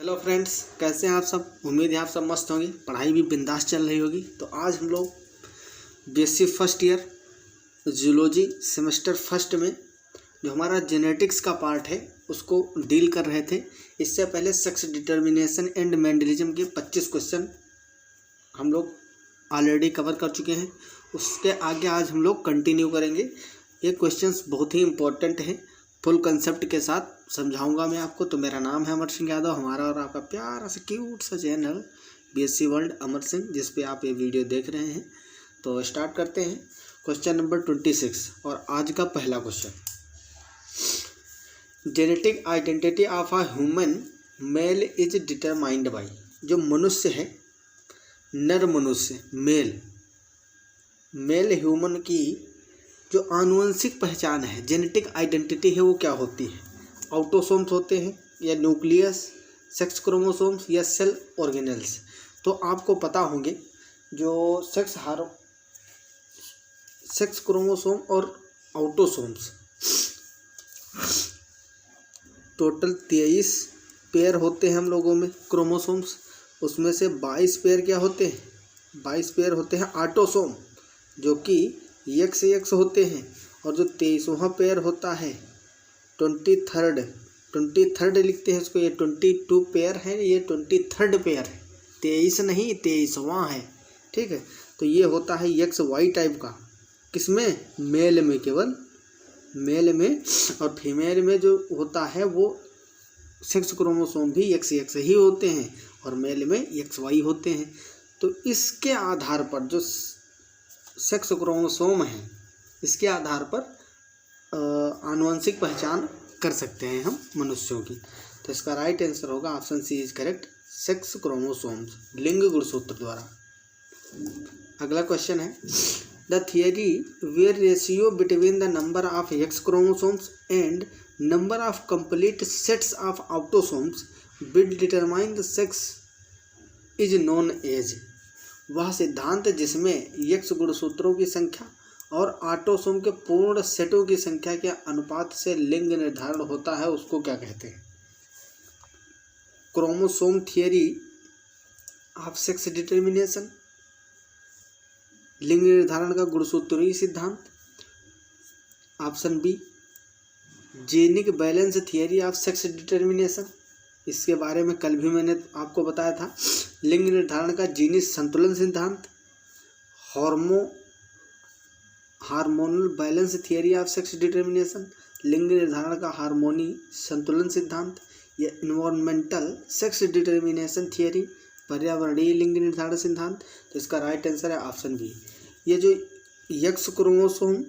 Hello friends, कैसे हैं आप सब। उम्मीद है आप सब मस्त होंगे, पढ़ाई भी बिंदास चल रही होगी। तो आज हम लोग BSc first year zoology semester first में जो हमारा जेनेटिक्स का पार्ट है उसको डील कर रहे थे। इससे पहले सेक्स डिटर्मिनेशन एंड मेंडलिज्म के 25 क्वेश्चन हम लोग ऑलरेडी कवर कर चुके हैं। उसके आगे आज हम लोग कंटिन्यू करेंगे। ये क्वेश्चंस बहुत ही इम्पोर्टेंट हैं, फुल कंसेप्ट के साथ समझाऊंगा मैं आपको। तो मेरा नाम है अमर सिंह यादव, हमारा और आपका प्यारा सा क्यूट सा channel BSc world Amar Singh, जिस पे आप ये वीडियो देख रहे हैं। तो स्टार्ट करते हैं। क्वेश्चन नंबर 26 और आज का पहला question, genetic identity of a human male is determined by. जो मनुष्य है, नर मनुष्य मेल ह्यूमन की जो आनुवंशिक पहचान है, जेनेटिक आइडेंटिटी है, वो क्या होती है। ऑटोसोम्स होते हैं या न्यूक्लियस, सेक्स क्रोमोसोम्स या सेल ऑर्गेनेल्स। तो आपको पता होंगे जो सेक्स क्रोमोसोम और ऑटोसोम्स टोटल 23 पेयर होते हैं हम लोगों में क्रोमोसोम्स। उसमें से 22 पेयर क्या होते हैं, 22 पेयर होते हैं ऑटोसोम, जो कि XX होते हैं। और जो 23वां पेयर होता है 23rd लिखते हैं इसको, ये 22 पेयर है, ये 23rd पेयर है। 23 नहीं, 23वां है, ठीक है। तो ये होता है XY टाइप का, किसमें, मेल में, केवल मेल में। और फीमेल में जो होता है वो सेक्स क्रोमोसोम भी XX ही होते हैं और मेल में XY होते हैं। तो इसके आधार पर जो सेक्स क्रोमोसोम है, इसके आधार पर आनुवंशिक पहचान कर सकते हैं हम मनुष्यों की। तो इसका राइट आंसर होगा option C is correct, sex chromosomes, लिंग गुणसूत्र द्वारा। अगला क्वेश्चन है, the theory where ratio between the number of X chromosomes and number of complete sets of autosomes will determine the sex is known as. वह सिद्धांत जिसमें x गुणसूत्रों की संख्या और ऑटोसोम के पूर्ण सेटों की संख्या के अनुपात से लिंग निर्धारण होता है, उसको क्या कहते हैं। Chromosome theory of sex determination, लिंग निर्धारण का गुणसूत्रीय सिद्धांत। Option B, genic balance theory of sex determination. इसके बारे में कल भी मैंने आपको बताया था। लिंग निर्धारण का जीनी संतुलन सिद्धांत। Hormonal balance theory of sex determination, लिंग निर्धारण का हार्मोनी संतुलन सिद्धांत। या इन्वायरमेंटल सेक्स डिटर्मिनेशन थियरी, पर्यावरणीय लिंग निर्धारण सिद्धांत। तो इसका राइट आंसर है ऑप्शन बी। ये जो एक्स क्रोमोसोम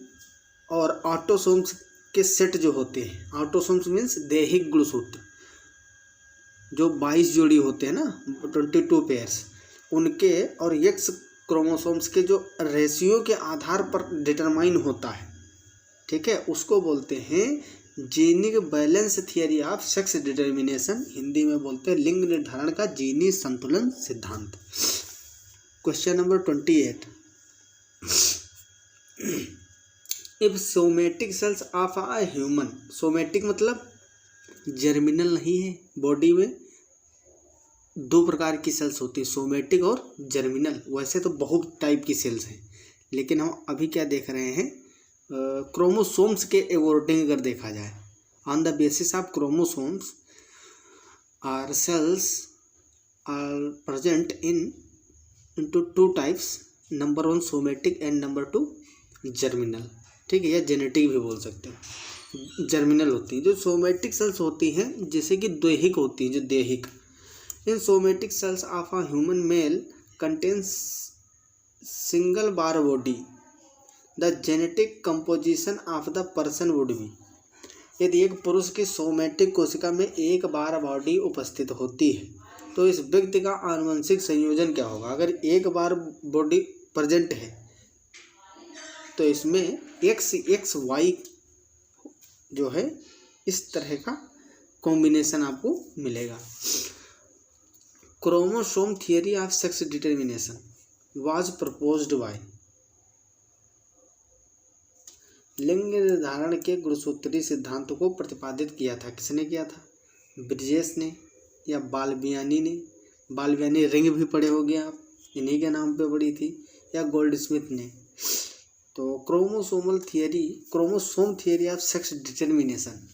और ऑटोसोम्स के सेट जो होते हैं, ऑटोसोम्स मीन्स दैहिक गुणसूत्र, जो 22 जोड़ी होते हैं ना, 22 पेयर्स, उनके और एक्स क्रोमोसोम्स के जो रेशियो के आधार पर डिटरमाइन होता है, ठीक है, उसको बोलते हैं genic balance theory of sex determination. Hindi में बोलते हैं लिंग निर्धारण का जीनी संतुलन सिद्धांत। Question number 28, if somatic cells of a human, somatic मतलब जर्मिनल नहीं है, बॉडी में 2 प्रकार की सेल्स होती हैं, सोमेटिक और जर्मिनल। वैसे तो बहुत टाइप की सेल्स हैं, लेकिन हम अभी क्या देख रहे हैं, क्रोमोसोम्स के अकॉर्डिंग अगर देखा जाए, on the basis of chromosomes are cells are present into 2 types, number 1 somatic and number 2 germinal, ठीक है, या जेनेटिक भी बोल सकते हैं। जर्मिनल होती है जो सोमेटिक सेल्स होती हैं, जैसे कि दैहिक होती हैं, जो दैहिक। In somatic cells of a human male contains single bar body. The genetic composition of the person would be. यदि एक पुरुष की सोमेटिक कोशिका में एक बार बॉडी उपस्थित होती है, तो इस व्यक्ति का आनुवंशिक संयोजन क्या होगा। अगर एक बार बॉडी प्रेजेंट है तो इसमें XY जो है, इस तरह का कॉम्बिनेशन आपको मिलेगा। Chromosome theory of sex determination was proposed by, लिंग निर्धारण के गुणसूत्रीय सिद्धांत को प्रतिपादित किया था, किसने किया था, ब्रिजेस ने, या बाल्बियानी रिंग भी पढ़े होंगे आप, इन्हीं के नाम पे पढ़ी थी, या गोल्डस्मिथ ने। तो chromosome theory of sex determination,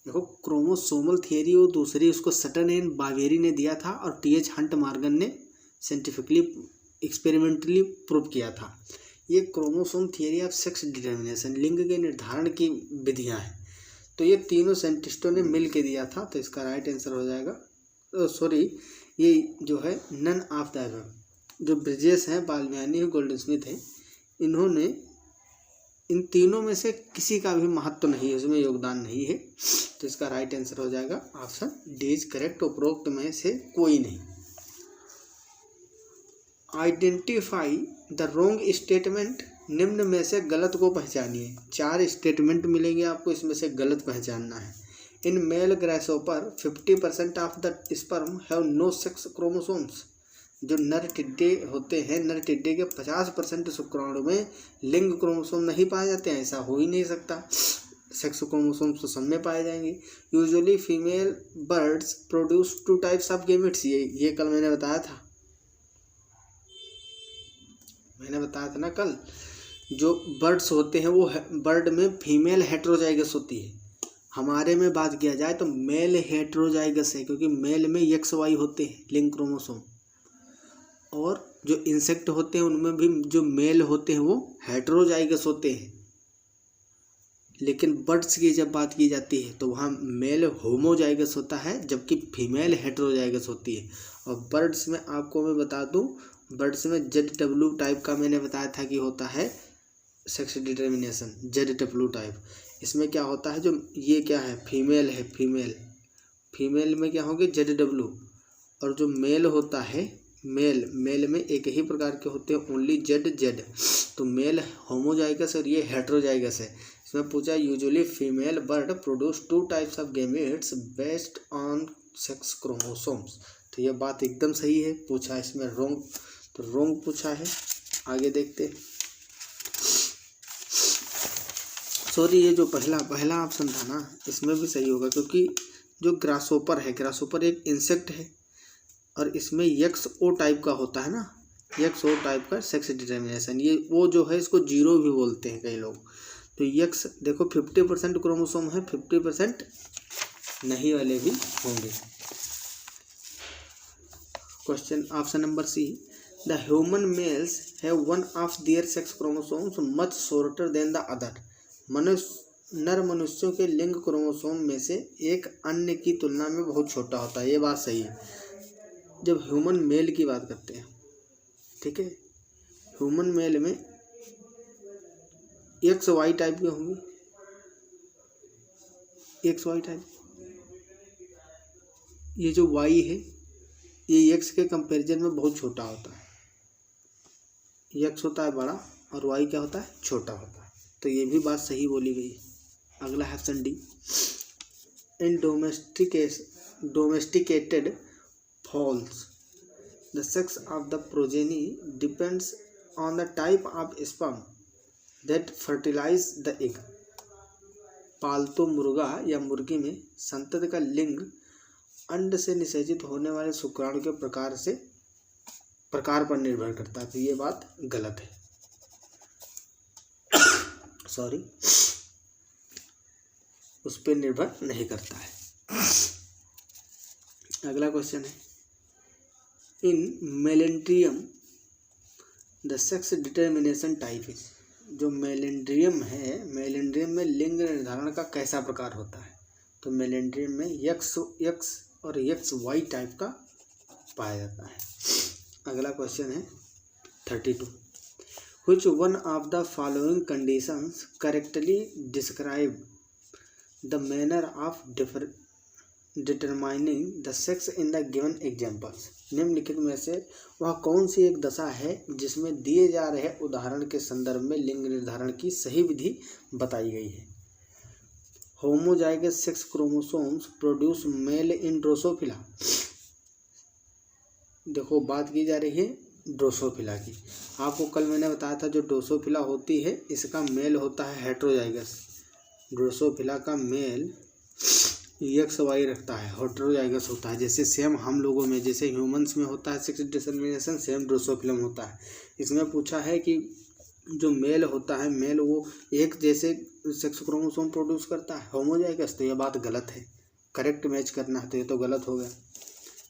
देखो क्रोमोसोमल थियरी वो दूसरी उसको सटन एंड बावेरी ने दिया था और टी.एच. हंट मॉर्गन ने साइंटिफिकली एक्सपेरिमेंटली प्रूव किया था। ये chromosome theory of sex determination, लिंग के निर्धारण की विधियां हैं। तो ये तीनों साइंटिस्टों ने मिल के दिया था, तो इसका राइट आंसर हो जाएगा ये जो है नन ऑफ द अबव। जो ब्रिजेस हैं, बाल्बियानी और गोल्डस्मिथ हैं, इन्होंने इन तीनों में से किसी का भी महत्व नहीं है, उसमें योगदान नहीं है। तो इसका राइट आंसर हो जाएगा ऑप्शन डी इज करेक्ट, उपरोक्त में से कोई नहीं। आइडेंटिफाई द रॉन्ग स्टेटमेंट, निम्न में से गलत को पहचानिए। 4 स्टेटमेंट मिलेंगे आपको, इसमें से गलत पहचानना है। In male grasshopper 50% of the sperm have no sex chromosomes, जो नर टिड्डे होते हैं, नर टिड्डे के 50% शुक्राणु में लिंग क्रोमोसोम नहीं पाए जाते हैं, ऐसा हो ही नहीं सकता। सेक्स क्रोमोसोम्स तो सब में पाए जाएंगे। Usually female birds produce 2 types of gametes, ये कल मैंने बताया था, ना कल। जो बर्ड्स होते हैं वो बर्ड में फीमेल हेट्रोजाइगस होती है, हमारे में बात किया जाए तो मेल हेट्रोजाइगस है, क्योंकि मेल में XY होते हैं लिंग क्रोमोसोम, और जो इंसेक्ट होते हैं उनमें भी जो मेल होते हैं वो हेट्रोजाइगस होते हैं। लेकिन बर्ड्स की जब बात की जाती है तो वहाँ मेल होमोजाइगस होता है, जबकि फीमेल हेट्रोजाइगस होती है। और बर्ड्स में आपको मैं बता दूं, बर्ड्स में ZW टाइप का मैंने बताया था कि होता है सेक्स डिटर्मिनेशन, ZW टाइप। इसमें क्या होता है, जो ये क्या है, फीमेल है, फीमेल में क्या होंगे ZW, और जो मेल होता है मेल में एक ही प्रकार के होते हैं, ओनली Z। तो मेल होमोजाइगस और ये हेट्रोजाइगस है। इसमें पूछा usually female bird produce 2 types of gametes based on sex chromosomes. तो ये बात एकदम सही है, पूछा इसमें रॉन्ग, तो रॉन्ग पूछा है। आगे देखते हैं। सॉरी, ये जो पहला ऑप्शन था ना, इसमें भी सही होगा, क्योंकि जो ग्रासोपर है, ग्रासोपर एक इंसेक्ट है और इसमें XO टाइप का होता है ना, XO टाइप का सेक्स डिटर्मिनेशन। ये वो जो है इसको 0 भी बोलते हैं कई लोग। तो X देखो 50% क्रोमोसोम है, 50% नहीं वाले भी होंगे। Question option number C, the human mails have one of their sex chromosomes much shorter than the other. नर मनुष्यों के लिंग क्रोमोसोम में से एक अन्य की तुलना में बहुत छोटा होता है, ये बात सही है। जब ह्यूमन मेल की बात करते हैं, ठीक है, ह्यूमन मेल में XY टाइप के होंगे, XY टाइप। ये जो Y है ये X के कंपैरिजन में बहुत छोटा होता है। X होता है बड़ा और Y क्या होता है, छोटा होता है। तो ये भी बात सही बोली गई। अगला है option D, in domesticated fowls the sex of the progeny depends on the type of sperm that fertilize the egg. पालतू मुर्गा या मुर्गी में संतति का लिंग अंड से निषेचित होने वाले शुक्राणु के प्रकार पर निर्भर करता है। तो ये बात गलत है, सॉरी, उस पर निर्भर नहीं करता है। अगला क्वेश्चन है, in melandrium the sex determination type is. जो मेलेंड्रियम है, मेलेंड्रियम में लिंग निर्धारण का कैसा प्रकार होता है। तो मेलेंड्रियम में X और XY टाइप का पाया जाता है। अगला क्वेश्चन है 32, which one of the following conditions correctly describe the manner of determining the sex in the given examples। निम्नलिखित में से वह कौन सी एक दशा है जिसमें दिए जा रहे उदाहरण के संदर्भ में लिंग निर्धारण की सही विधि बताई गई है। Homozygous sex chromosomes produce mail इन ड्रोसोफिला। देखो बात की जा रही है ड्रोसोफिला की। आपको कल मैंने बताया था जो ड्रोसोफिला होती है इसका मेल होता है हेट्रोजाइगस। ड्रोसोफिला का मेल एक्स वाई रखता है, हेटेरोजाइगस होता है। जैसे सेम हम लोगों में, जैसे ह्यूमंस में होता है सेक्स डिटरमिनेशन, सेम ड्रोसोफिलम होता है। इसमें पूछा है कि जो मेल होता है, मेल वो एक जैसे सेक्स क्रोमोसोम प्रोड्यूस करता है, होमोजाइगस, तो ये बात गलत है। करेक्ट मैच करना है, तो ये तो गलत हो गया।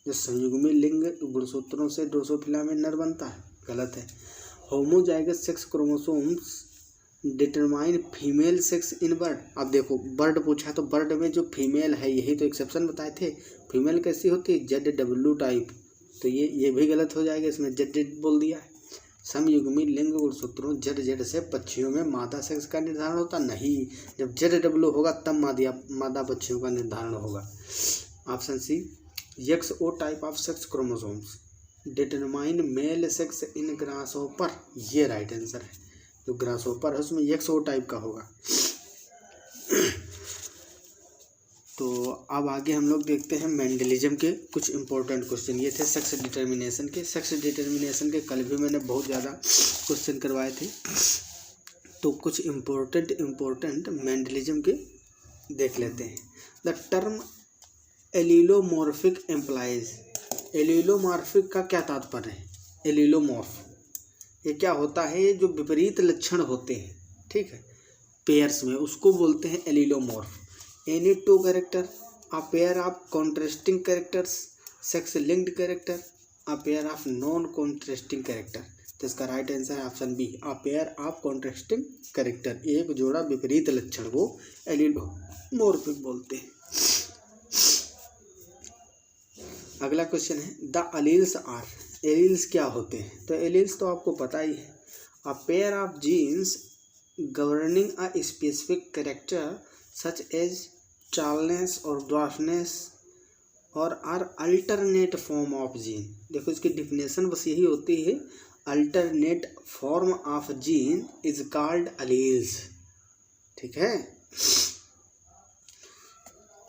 जो संयुग्मी लिंग गुणसूत्रों से ड्रोसोफिला में नर बनता है, गलत है। Homozygous sex chromosomes determine female sex in bird. अब देखो बर्ड पूछा है, तो बर्ड में जो फीमेल है, यही तो एक्सेप्शन बताए थे। फीमेल कैसी होती है? ZW टाइप, तो ये भी गलत हो जाएगा, इसमें ZZ बोल दिया है। समयुग्मी लिंग गुणसूत्रों ZZ से पक्षियों में मादा सेक्स का निर्धारण होता नहीं, जब ZW होगा तब मादा पक्षियों का निर्धारण होगा। Option C, XO type of sex chromosomes determine male sex in grasshopper, ये राइट आंसर है। जो ग्रासहोपर है उसमें XO टाइप का होगा। तो अब आगे हम लोग देखते हैं मेंडलिज्म के कुछ इंपॉर्टेंट क्वेश्चन। ये थे सेक्स डिटर्मिनेशन के। सेक्स डिटर्मिनेशन के कल भी मैंने बहुत ज़्यादा क्वेश्चन करवाए थे, तो कुछ इम्पोर्टेंट मेंडलिज्म के देख लेते हैं। द टर्म एलिलोमॉर्फिक एम्प्लाइज, एलिलोमॉर्फिक का क्या तात्पर्य है? एलिलोमॉर्फ ये क्या होता है? ये जो विपरीत लक्षण होते हैं, ठीक है, पेयर्स में, उसको बोलते हैं allelomorph. Any two character, a pair of contrasting characters, sex linked character, a pair of non contrasting character. तो इसका राइट आंसर है option B, a pair of contrasting character. एक जोड़ा विपरीत लक्षण को एलिलोमॉर्फिक बोलते हैं। अगला क्वेश्चन है, द एलील्स आर, एलील्स क्या होते हैं? तो एलील्स तो आपको पता ही है, a pair of genes governing a specific character such as tallness और ड्वार्फनेस और are alternate form of gene. देखो इसकी डिफिनेशन बस यही होती है, alternate form of gene is called alleles, ठीक है।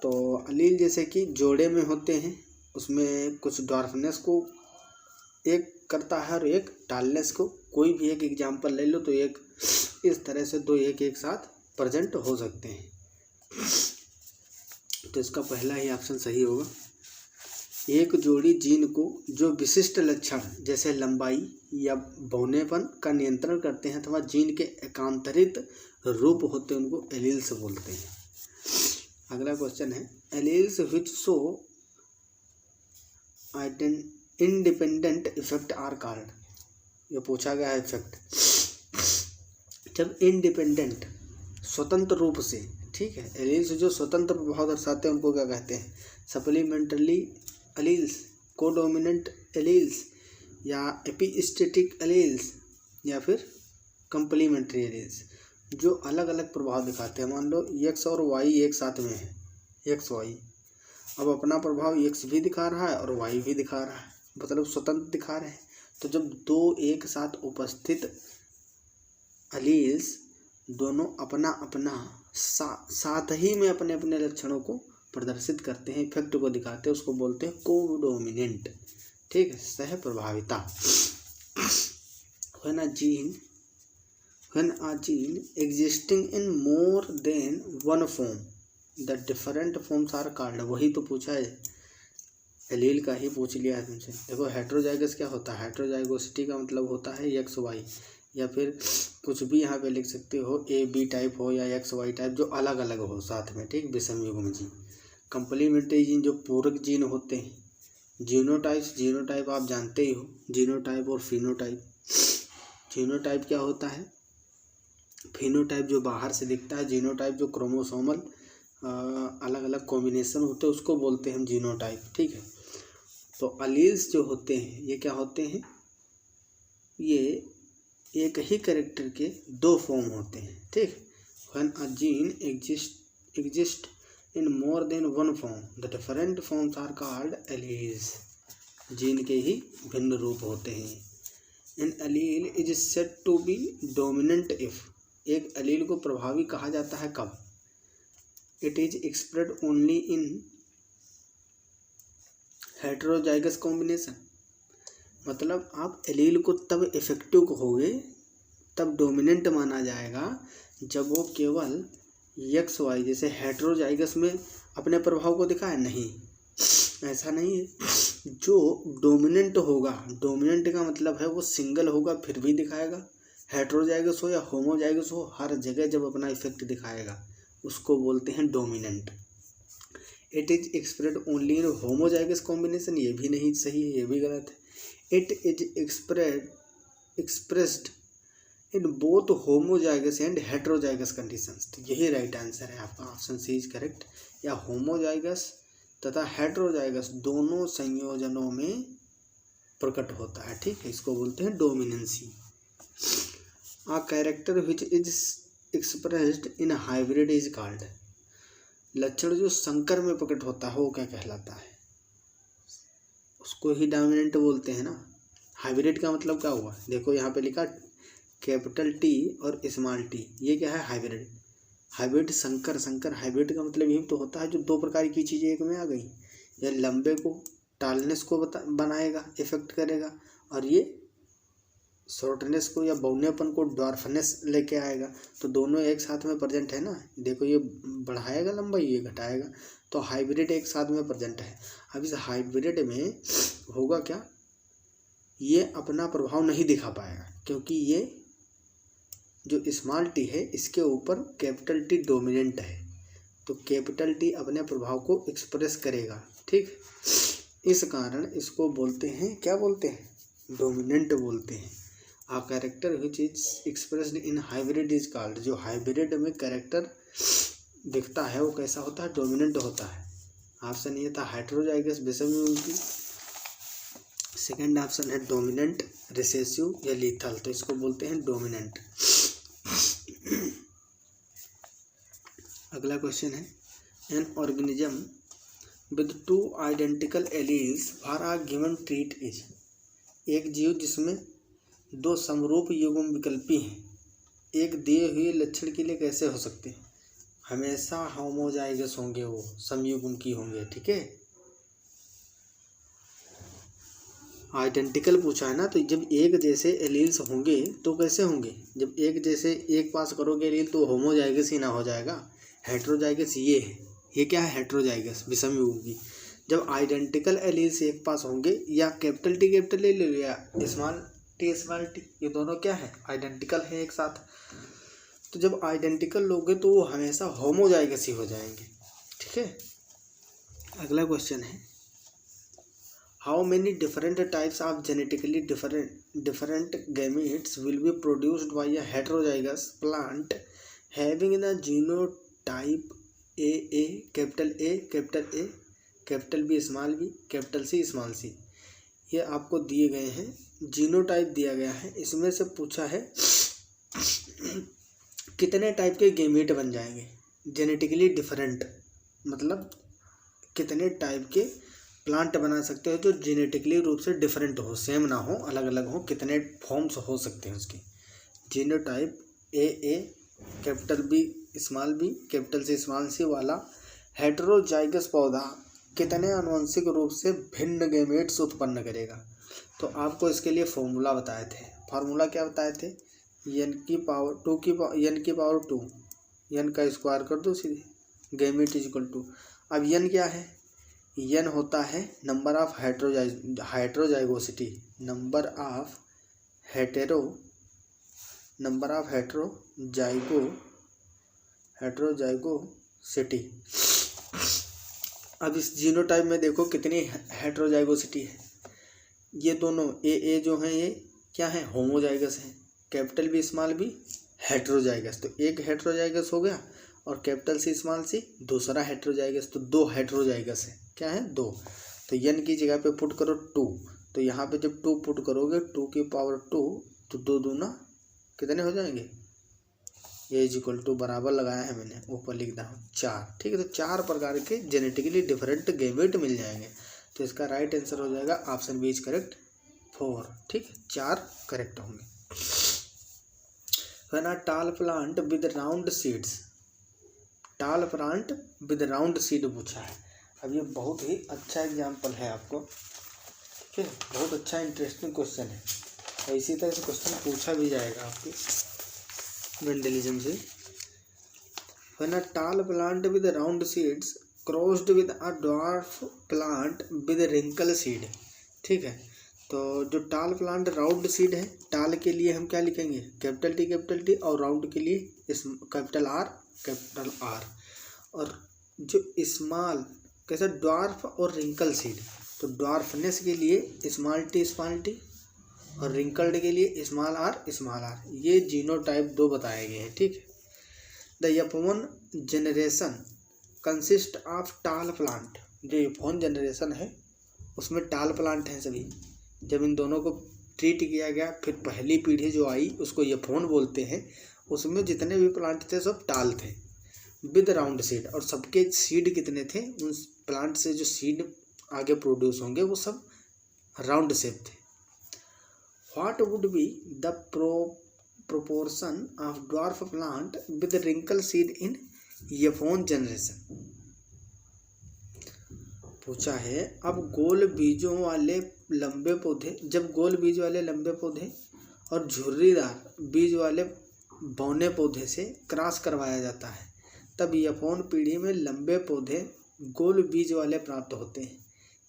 तो एलील जैसे कि जोड़े में होते हैं, उसमें कुछ ड्वार्फनेस को एक करता है और एक टालनेस को। कोई भी एक एग्जाम्पल ले लो तो एक इस तरह से दो एक साथ प्रेजेंट हो सकते हैं। तो इसका पहला ही ऑप्शन सही होगा। एक जोड़ी जीन को जो विशिष्ट लक्षण जैसे लंबाई या बौनेपन का नियंत्रण करते हैं अथवा जीन के एकांतरित रूप होते हैं, उनको एलील्स बोलते हैं। अगला क्वेश्चन है, alleles which show independent effect are called. ये पूछा गया है इफेक्ट, जब इंडिपेंडेंट स्वतंत्र रूप से, ठीक है, एलील्स जो स्वतंत्र प्रभाव दर्शाते हैं उनको क्या कहते हैं? सप्लीमेंटरी एलील्स, कोडोमिनेंट एलील्स, या एपिस्टेटिक एलील्स, या फिर कंप्लीमेंट्री एलील्स। जो अलग अलग प्रभाव दिखाते हैं, मान लो एक्स और वाई एक साथ में है, एक्स वाई, अब अपना प्रभाव एक्स भी दिखा रहा है और वाई भी दिखा रहा है, मतलब स्वतंत्र दिखा रहे हैं। तो जब दो एक साथ उपस्थित एलील्स दोनों अपना अपना साथ ही में अपने अपने लक्षणों को प्रदर्शित करते हैं, इफेक्ट को दिखाते हैं, उसको बोलते हैं कोडोमिनेंट, ठीक है, सह प्रभाविता। When a gene existing in more than one form, the different forms are called। वही तो पूछा है, एलील का ही पूछ लिया है तुमसे। देखो हेटेरोजाइगस क्या होता है? हेटेरोजाइगोसिटी का मतलब होता है एक्स वाई, या फिर कुछ भी यहाँ पे लिख सकते हो, AB टाइप हो या XY टाइप, जो अलग अलग हो साथ में, ठीक, विषमयुग्म जीन। कंप्लीमेंट्री जीन जो पूरक जीन होते हैं। जीनोटाइप आप जानते ही हो, जीनोटाइप और फिनोटाइप। जीनोटाइप क्या होता है? फिनोटाइप जो बाहर से दिखता है, जीनोटाइप जो क्रोमोसोमल अलग अलग कॉम्बिनेशन होते हैं उसको बोलते हैं हम जीनोटाइप, ठीक है। तो एलील्स जो होते हैं ये क्या होते हैं? ये एक ही कैरेक्टर के दो फॉर्म होते हैं, ठीक। When a gene exists in more than one form, the different forms are called alleles। Gene के ही भिन्न रूप होते हैं। An allele is said to be dominant if, एक एलील को प्रभावी कहा जाता है कब? It is expressed only in heterozygous combination। मतलब आप एलील को तब इफेक्टिव कहोगे, तब डोमिनेंट माना जाएगा जब वो केवल एक्स वाई, जैसे हेटेरोजाइगस में अपने प्रभाव को दिखाए? नहीं, ऐसा नहीं है। जो डोमिनेंट होगा, डोमिनेंट का मतलब है वो सिंगल होगा फिर भी दिखाएगा, हेटेरोजाइगस हो या होमोजाइगस हो, हर जगह जब अपना इफेक्ट दिखाएगा उसको बोलते हैं dominant. It is एक्सप्रेड only in homozygous combination, ये भी नहीं सही है, ये भी गलत है। It is expressed in both homozygous and heterozygous conditions, तो यही राइट आंसर है आपका, ऑप्शन सी इज करेक्ट। या होमोजाइगस तथा हेटेरोजाइगस दोनों संयोजनों में प्रकट होता है, ठीक है, इसको बोलते हैं dominancy. A character which is expressed in hybrid is called, लक्षण जो संकर में प्रकट होता है वो क्या कहलाता है? उसको ही डोमिनेंट बोलते हैं ना। हाइब्रिड का मतलब क्या हुआ? देखो यहाँ पे लिखा कैपिटल टी और स्मॉल टी, ये क्या है? हाइब्रिड। हाइब्रिड संकर, संकर हाइब्रिड का मतलब यही तो होता है जो दो प्रकार की चीज़ें एक में आ गई, या लंबे को टालनेस को बनाएगा, इफेक्ट करेगा, और ये शॉर्टनेस को या बौनेपन को ड्वार्फनेस लेके आएगा, तो दोनों एक साथ में प्रेजेंट है ना। देखो ये बढ़ाएगा लंबाई, ये घटाएगा, तो हाइब्रिड एक साथ में प्रेजेंट है। अब इस हाइब्रिड में होगा क्या, ये अपना प्रभाव नहीं दिखा पाएगा क्योंकि ये जो स्मॉल टी है इसके ऊपर कैपिटल टी डोमिनेंट है, तो कैपिटल टी अपने प्रभाव को एक्सप्रेस करेगा, ठीक। इस कारण इसको बोलते हैं, क्या बोलते हैं? डोमिनेंट बोलते हैं। A character which is expressed in hybrid is called, जो हाइब्रिड में कैरेक्टर दिखता है वो कैसा होता है? डोमिनेंट होता है। ऑप्शन ये था हेटेरोजाइगस विषम, सेकेंड ऑप्शन है डोमिनेंट रिसेसिव या लीथल, तो इसको बोलते हैं डोमिनेंट। अगला क्वेश्चन है, an organism with two identical alleles for a given treat is, एक जीव जिसमें दो समरूप युग्म विकल्पी हैं एक दिए हुए लक्षण के लिए कैसे हो सकते हैं? हमेशा होमोजाइगस होंगे, वो समयुग्म की होंगे, ठीक है। आइडेंटिकल पूछा है ना, तो जब एक जैसे एलील्स होंगे तो कैसे होंगे? जब एक जैसे एक पास करोगे एलील तो होमोजाइगस ही ना हो जाएगा, हेटेरोजाइगस ये है, ये क्या है? हेटेरोजाइगस विषम युग्म की। जब आइडेंटिकल एलील्स एक पास होंगे, या कैपिटल टी कैपिटल ले लो या स्मॉल टी स्मॉल टी, ये दोनों क्या है? आइडेंटिकल है एक साथ, तो जब आइडेंटिकल लोगे तो वो हमेशा होमोजाइगस ही हो जाएंगे, ठीक है। अगला क्वेश्चन है, how many different types of genetically different gametes will be produced by a heterozygous plant having the genotype A capital A capital B small B capital C small C. ये आपको दिए गए हैं, जीनोटाइप दिया गया है, इसमें से पूछा है कितने टाइप के गैमेट बन जाएंगे। जेनेटिकली डिफरेंट मतलब कितने टाइप के प्लांट बना सकते हो जो जेनेटिकली रूप से डिफरेंट हो, सेम ना हो, अलग अलग हो, कितने फॉर्म्स हो सकते हैं उसके। Genotype A capital B small B capital C small C वाला हेटेरोजाइगस पौधा कितने आनुवंशिक रूप से भिन्न गैमेट्स उत्पन्न करेगा? तो आपको इसके लिए फॉर्मूला बताए थे। फार्मूला क्या बताए थे? n की पावर 2 n का स्क्वायर कर दो सीधे, गैमेट इज इक्वल टू। अब n क्या है? n होता है नंबर ऑफ हेटेरोजाइगोसिटी, नंबर ऑफ हेटेरोजाइगोसिटी। अब इस जीनोटाइप में देखो कितनी हेटेरोजाइगोसिटी है। ये दोनों ए जो हैं ये क्या है? होमोजाइगस है। Capital B small B heterozygous, तो एक हेटेरोजाइगस हो गया, और कैपिटल सी स्मॉल सी दूसरा हेटेरोजाइगस, तो दो हेटेरोजाइगस है। क्या है? दो। तो n की जगह पे पुट करो 2, तो यहाँ पे जब 2 पुट करोगे 2 की पावर 2, तो 2 दूना कितने हो जाएंगे? ए इज इक्वल टू बराबर लगाया है मैंने, ऊपर लिख रहा हूँ 4, ठीक है। तो 4 प्रकार के जेनेटिकली डिफरेंट गैमेट मिल जाएंगे, तो इसका राइट आंसर हो जाएगा ऑप्शन बी इज करेक्ट 4, ठीक है। 4 करेक्ट होंगे। When a tall plant with round seeds, टाल प्लांट विद राउंड सीड पूछा है। अब ये बहुत ही अच्छा एग्जाम्पल है आपको, ठीक है, बहुत अच्छा इंटरेस्टिंग क्वेश्चन है, और इसी तरह से क्वेश्चन पूछा भी जाएगा आपके वेंडलिज्म से। When a tall plant with round seeds crossed with a dwarf plant with wrinkle seed. ठीक है, तो जो टाल प्लांट राउंड सीड है, टाल के लिए हम क्या लिखेंगे, कैपिटल टी, और राउंड के लिए कैपिटल आर। और जो स्मॉल कैसा, ड्वार्फ और रिंकल सीड, तो ड्वार्फनेस के लिए स्मॉल टी और रिंकल्ड के लिए स्मॉल आर। ये जीनोटाइप 2 बताए गए हैं। ठीक है, the F1 generation consist of टाल प्लांट। जो F1 जनरेशन है उसमें टाल प्लांट हैं सभी। जब इन दोनों को ट्रीट किया गया, फिर पहली पीढ़ी जो आई उसको F1 बोलते हैं, उसमें जितने भी प्लांट थे सब टाल थे विद राउंड सीड। और सबके सीड कितने थे, उन प्लांट से जो सीड आगे प्रोड्यूस होंगे वो सब राउंड शेप थे। What would be the proportion of dwarf plant with wrinkle seed in F1 generation. पूछा है, अब गोल बीजों वाले लंबे पौधे, जब गोल बीज वाले लंबे पौधे और झुर्रीदार बीज वाले बौने पौधे से क्रॉस करवाया जाता है, तब F1 पीढ़ी में लंबे पौधे गोल बीज वाले प्राप्त होते हैं।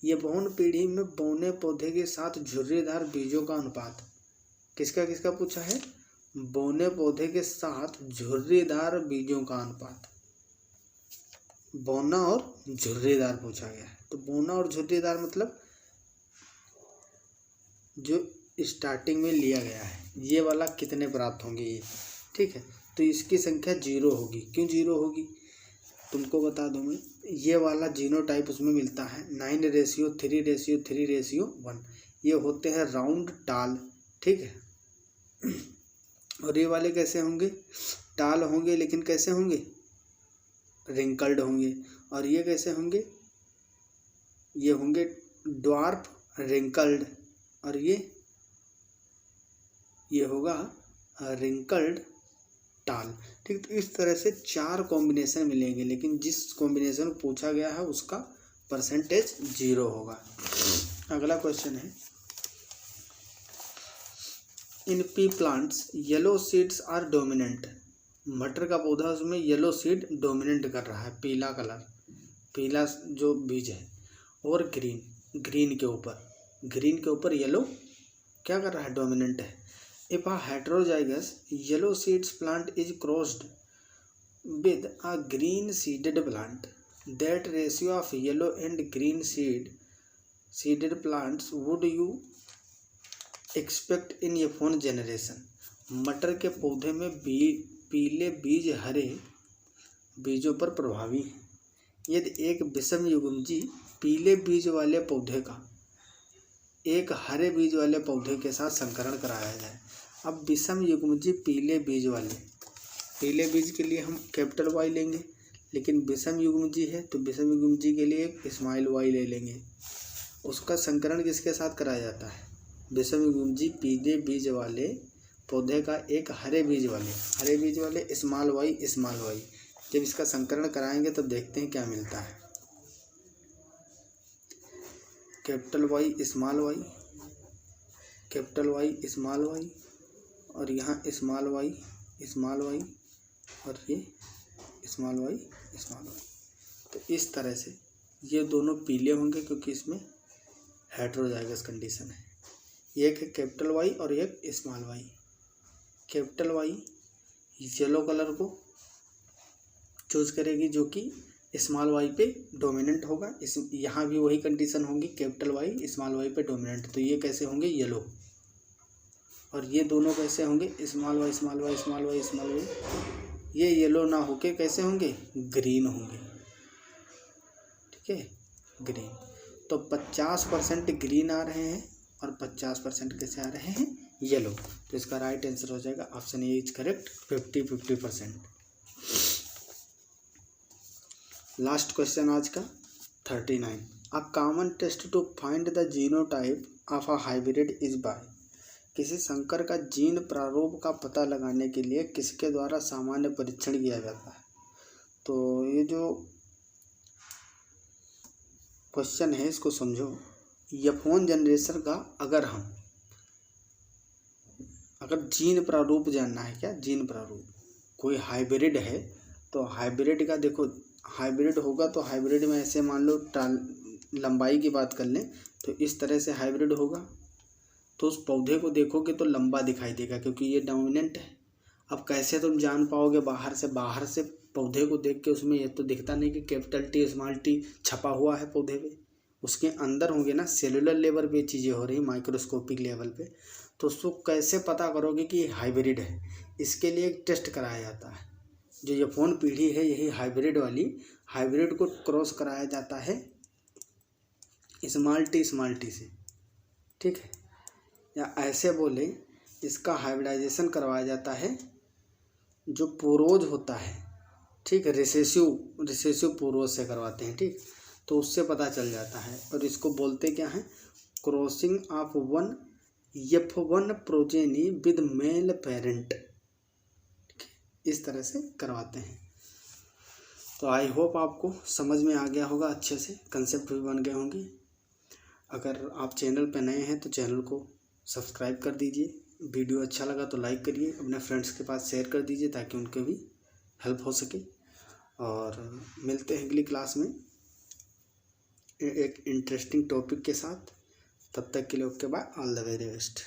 F1 पीढ़ी में बौने पौधे के साथ झुर्रीदार बीजों का अनुपात किसका पूछा है, बौने पौधे के साथ झुर्रीदार बीजों का अनुपात। बौना और झुर्रीदार पूछा गया है, तो बौना और झुर्रीदार मतलब जो स्टार्टिंग में लिया गया है, ये वाला कितने प्राप्त होंगे ये। ठीक है, तो इसकी संख्या 0 होगी। क्यों 0 होगी, तुमको बता दूं मैं, ये वाला जीनोटाइप उसमें मिलता है 9:3:3:1। ये होते हैं राउंड टाल। ठीक है, और ये वाले कैसे होंगे, टाल होंगे लेकिन कैसे होंगे, रिंकल्ड होंगे। और ये कैसे होंगे, ये होंगे ड्वार्फ रिंकल्ड, और ये होगा रिंकल्ड टाल। ठीक, तो इस तरह से 4 कॉम्बिनेशन मिलेंगे, लेकिन जिस कॉम्बिनेशन पूछा गया है उसका परसेंटेज 0 होगा। अगला क्वेश्चन है, in pea plants yellow seeds are dominant. मटर का पौधा, उसमें येलो सीड डोमिनेंट कर रहा है, पीला कलर, पीला जो बीज है, और ग्रीन के ऊपर येलो क्या कर रहा है, डोमिनेंट है। If a heterozygous yellow seeds plant is crossed with a green seeded plant, that ratio of yellow and green seeded plants would you expect in F1 generation. मटर के पौधे में पीले बीज हरे बीजों पर प्रभावी हैं। यदि एक विषम युग्मजी पीले बीज वाले पौधे का एक हरे बीज वाले पौधे के साथ संकरण कराया जाए। अब विषम युग्मजी पीले बीज के लिए हम कैपिटल Y लेंगे, लेकिन विषम युग्मजी है तो विषम युग्मजी के लिए स्मॉल y ले लेंगे। उसका संकरण किसके साथ कराया जाता है, विषम युग्मजी पीले बीज वाले पौधे का एक हरे बीज वाले स्मॉल y। जब इसका संकरण कराएंगे तो देखते हैं क्या मिलता है। कैपिटल Y स्मॉल y, और यहाँ स्मॉल y, और ये स्मॉल y। तो इस तरह से ये दोनों पीले होंगे क्योंकि इसमें हेटेरोजाइगस कंडीशन है। एक है कैपिटल Y और एक small y। Capital Y yellow colour को चूज करेगी जो कि स्मॉल y पे डोमिनेंट होगा। इस यहाँ भी वही कंडीशन होगी, कैपिटल Y स्मॉल y पे डोमिनेंट, तो ये कैसे होंगे, येलो। और ये दोनों कैसे होंगे, स्मॉल y। ये येलो ना होके कैसे होंगे, ग्रीन होंगे। ठीक है, ग्रीन। तो 50% ग्रीन आ रहे हैं और 50% कैसे आ रहे हैं, येलो। तो इसका राइट आंसर हो जाएगा option A is correct, 50-50%। Last question आज का 39। A common test to find the genotype of a hybrid is by. किसी संकर का जीन प्रारूप का पता लगाने के लिए किसके द्वारा सामान्य परीक्षण किया जाता है। तो ये जो क्वेश्चन है इसको समझो। F1 जनरेशन का अगर जीन प्रारूप जानना है, क्या जीन प्रारूप, कोई हाइब्रिड है तो हाइब्रिड का देखो हाइब्रिड होगा तो हाइब्रिड में ऐसे मान लो लंबाई की बात कर लें तो इस तरह से हाइब्रिड होगा, तो उस पौधे को देखोगे तो लंबा दिखाई देगा क्योंकि ये डोमिनेंट है। अब कैसे तुम जान पाओगे बाहर से पौधे को देख के उसमें ये तो दिखता नहीं कि कैपिटल टी स्मॉल टी छपा हुआ है पौधे पे, उसके अंदर होंगे ना, सेलुलर लेवल पे चीज़ें हो रही, माइक्रोस्कोपिक लेवल पे, तो उसको कैसे पता करोगे कि ये हाइब्रिड है। इसके लिए एक टेस्ट कराया जाता है, जो ये फोन पीढ़ी है यही हाइब्रिड वाली, हाइब्रिड को क्रॉस कराया जाता है स्मॉल टी से, ठीक है। या ऐसे बोले इसका हाइब्रिडाइजेशन करवाया जाता है जो पूर्वज होता है, ठीक है, रिसेसिव पूर्वज से करवाते हैं, ठीक, तो उससे पता चल जाता है। और इसको बोलते क्या है, crossing of one F1 progeny with male parent, इस तरह से करवाते हैं। तो आई होप आपको समझ में आ गया होगा, अच्छे से कंसेप्ट भी बन गए होंगे। अगर आप चैनल पर नए हैं तो चैनल को सब्सक्राइब कर दीजिए, वीडियो अच्छा लगा तो लाइक करिए, अपने फ्रेंड्स के पास शेयर कर दीजिए ताकि उनको भी हेल्प हो सके। और मिलते हैं अगली क्लास में एक इंटरेस्टिंग टॉपिक के साथ, तब तक के लिए okay bye, all the very best.